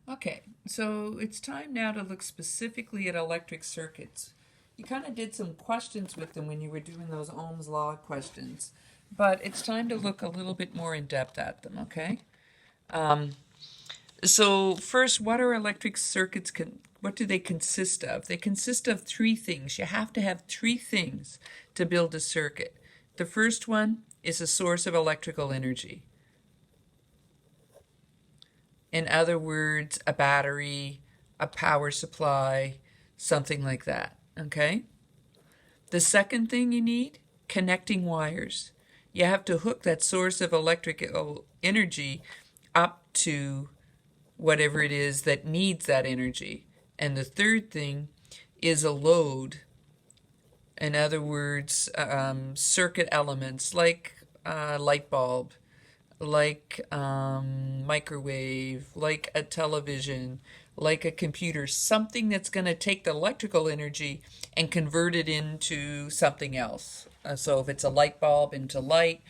Okay, so it's time now to look specifically at electric circuits. You kind of did some questions with them when you were doing those Ohm's Law questions, but it's time to look a little bit more in depth at them, okay? Um, so first, what are electric circuits? What do they consist of? They consist of three things. You have to have three things to build a circuit. The first one is a source of electrical energy. In other words, a battery, a power supply, something like that, okay? The second thing you need, connecting wires. You have to hook that source of electrical energy up to whatever it is that needs that energy. And the third thing is a load. In other words, circuit elements like a light bulb, like microwave, like a television, like a computer, something that's going to take the electrical energy and convert it into something else. So if it's a light bulb into light,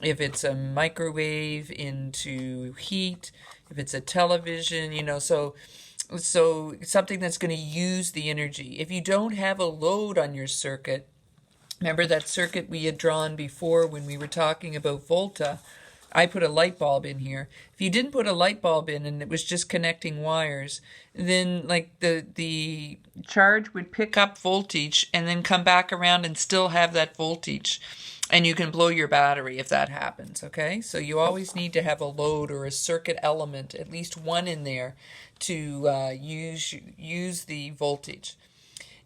if it's a microwave into heat, if it's a television, so something that's going to use the energy. If you don't have a load on your circuit, remember that circuit we had drawn before when we were talking about Volta? I put a light bulb in here. If you didn't put a light bulb in and it was just connecting wires, then like the charge would pick up voltage and then come back around and still have that voltage. And you can blow your battery if that happens, okay? So you always need to have a load or a circuit element, at least one in there, to use the voltage.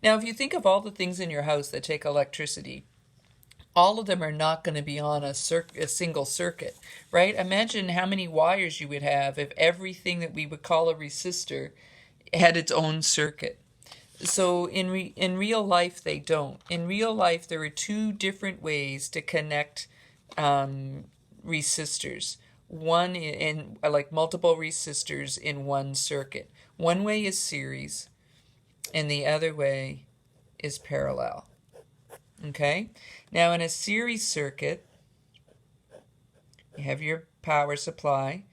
Now, if you think of all the things in your house that take electricity, all of them are not going to be on a single circuit, right? Imagine how many wires you would have if everything that we would call a resistor had its own circuit. So in real life, they don't. In real life, there are two different ways to connect resistors. One in like multiple resistors in one circuit. One way is series, and the other way is parallel. Okay? Now in a series circuit, you have your power supply,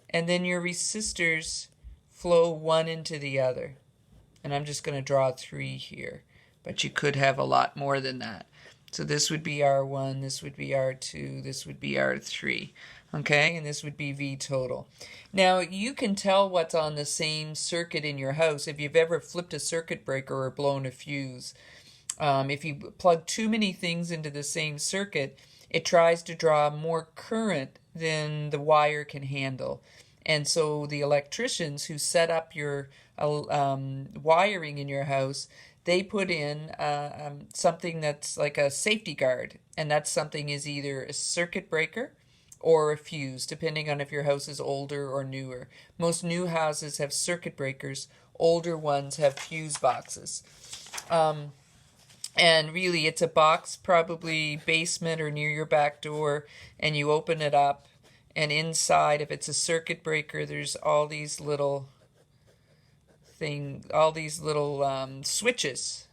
and then your resistors flow one into the other. And I'm just going to draw three here, but you could have a lot more than that. So this would be R1, this would be R2, this would be R3, okay? And this would be V total. Now, you can tell what's on the same circuit in your house if you've ever flipped a circuit breaker or blown a fuse. If you plug too many things into the same circuit, it tries to draw more current than the wire can handle. And so the electricians who set up your wiring in your house, they put in something that's like a safety guard. And that something is either a circuit breaker or a fuse, depending on if your house is older or newer. Most new houses have circuit breakers. Older ones have fuse boxes. And really, it's a box, probably basement or near your back door, and you open it up, and inside, if it's a circuit breaker, there's all these little switches.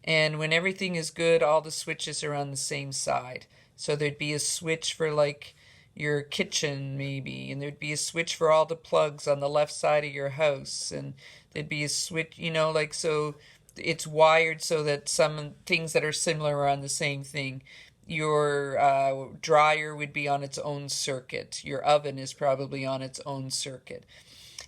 And when everything is good, all the switches are on the same side. So there'd be a switch for like your kitchen maybe, and there'd be a switch for all the plugs on the left side of your house, and there'd be a switch, so it's wired so that some things that are similar are on the same thing. Your dryer would be on its own circuit. Your oven is probably on its own circuit.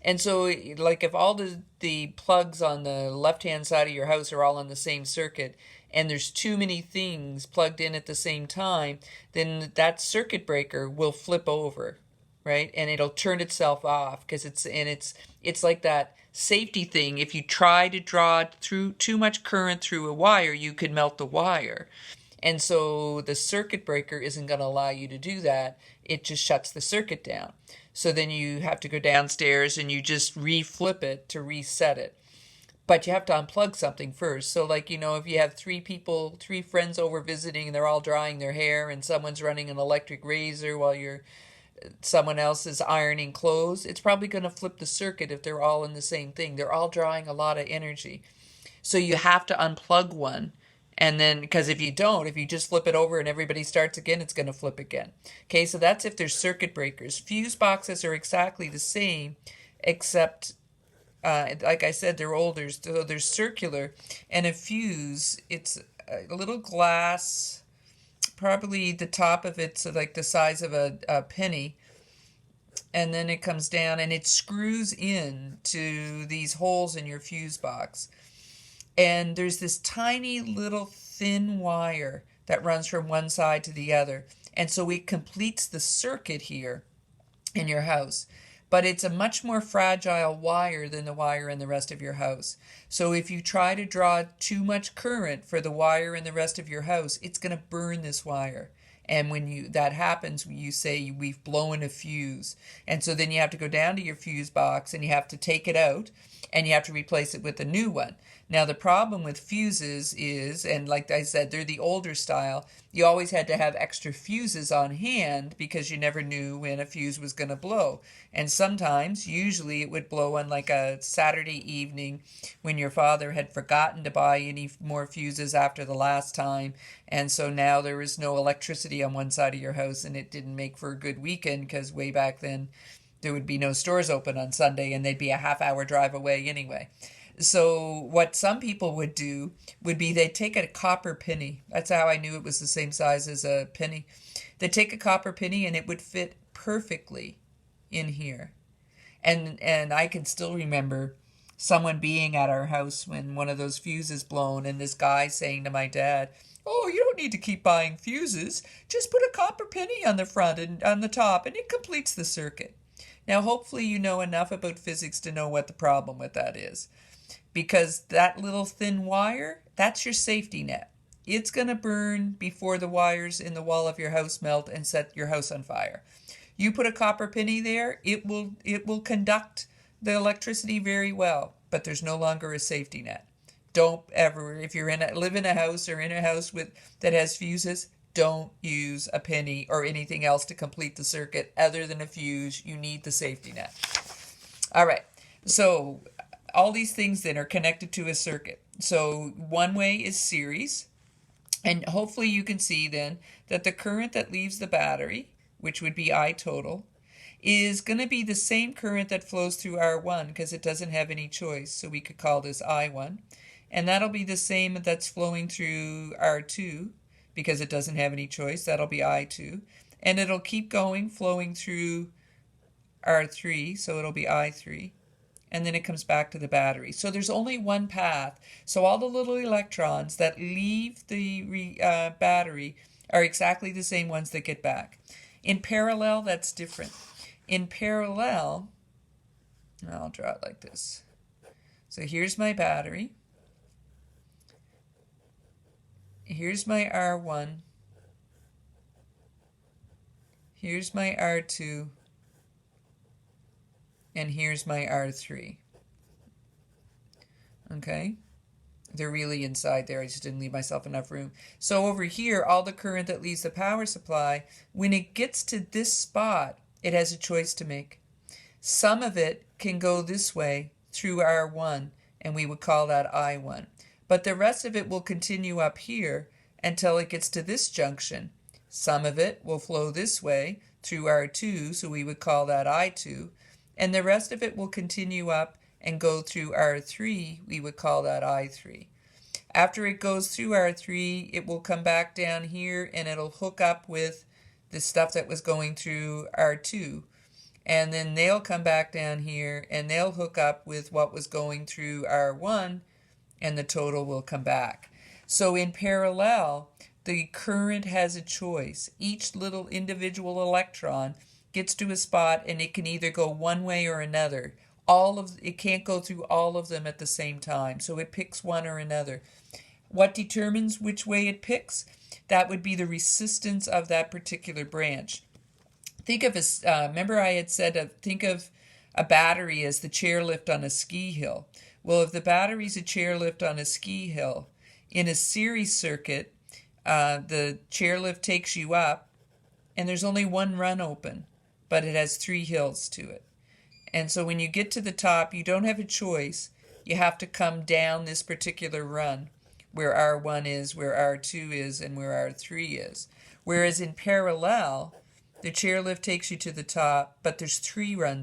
And so, like, if all the plugs on the left-hand side of your house are all on the same circuit, and there's too many things plugged in at the same time, then that circuit breaker will flip over, right? And it'll turn itself off because it's like that safety thing. If you try to draw through too much current through a wire, you could melt the wire. And so the circuit breaker isn't going to allow you to do that. It just shuts the circuit down. So then you have to go downstairs and you just re-flip it to reset it. But you have to unplug something first. So like, if you have three friends over visiting and they're all drying their hair and someone's running an electric razor while someone else is ironing clothes, it's probably going to flip the circuit if they're all in the same thing. They're all drawing a lot of energy. So you have to unplug one. And then, because if you just flip it over and everybody starts again, it's going to flip again. Okay, so that's if there's circuit breakers. Fuse boxes are exactly the same, except like I said, they're older, so they're circular. And a fuse, it's a little glass, probably the top of it's like the size of a penny, and then it comes down and it screws in to these holes in your fuse box. And there's this tiny little thin wire that runs from one side to the other. And so it completes the circuit here in your house. But it's a much more fragile wire than the wire in the rest of your house. So if you try to draw too much current for the wire in the rest of your house, it's going to burn this wire. And when that happens, you say we've blown a fuse. And so then you have to go down to your fuse box and you have to take it out and you have to replace it with a new one. Now the problem with fuses is, and like I said, they're the older style, you always had to have extra fuses on hand because you never knew when a fuse was going to blow. And sometimes, usually it would blow on like a Saturday evening when your father had forgotten to buy any more fuses after the last time. And so now there was no electricity on one side of your house and it didn't make for a good weekend because way back then there would be no stores open on Sunday and they'd be a half-hour drive away anyway. So what some people would do would be they'd take a copper penny. That's how I knew it was the same size as a penny. They'd take a copper penny and it would fit perfectly in here. And I can still remember someone being at our house when one of those fuses blown and this guy saying to my dad, "Oh, you don't need to keep buying fuses. Just put a copper penny on the front and on the top and it completes the circuit." Now, hopefully you know enough about physics to know what the problem with that is. Because that little thin wire, that's your safety net. It's going to burn before the wires in the wall of your house melt and set your house on fire. You put a copper penny there, it will conduct the electricity very well, but there's no longer a safety net. Don't ever, if you're live in a house or in a house that has fuses, don't use a penny or anything else to complete the circuit other than a fuse. You need the safety net. All right. So all these things then are connected to a circuit. So one way is series, and hopefully you can see then that the current that leaves the battery, which would be I total, is going to be the same current that flows through R1 because it doesn't have any choice. So we could call this I1. And that'll be the same that's flowing through R2 because it doesn't have any choice. That'll be I2. And it'll keep going, flowing through R3, so it'll be I3. And then it comes back to the battery. So there's only one path. So all the little electrons that leave the battery are exactly the same ones that get back. In parallel, that's different. In parallel, I'll draw it like this. So here's my battery. Here's my R1. Here's my R2. And here's my R3. Okay? They're really inside there. I just didn't leave myself enough room. So over here, all the current that leaves the power supply, when it gets to this spot, it has a choice to make. Some of it can go this way through R1, and we would call that I1. But the rest of it will continue up here until it gets to this junction. Some of it will flow this way through R2, so we would call that I2. And the rest of it will continue up and go through R3, we would call that I3. After it goes through R3, it will come back down here and it'll hook up with the stuff that was going through R2. And then they'll come back down here and they'll hook up with what was going through R1 and the total will come back. So in parallel, the current has a choice. Each little individual electron gets to a spot and it can either go one way or another. It can't go through all of them at the same time, so it picks one or another. What determines which way it picks? That would be the resistance of that particular branch. Think of remember I had said think of a battery as the chairlift on a ski hill. Well, if the battery's a chairlift on a ski hill, in a series circuit, the chairlift takes you up, and there's only one run open, but it has 3 hills to it. And so when you get to the top, you don't have a choice. You have to come down this particular run where R1 is, where R2 is, and where R3 is. Whereas in parallel, the chairlift takes you to the top, but there's 3 runs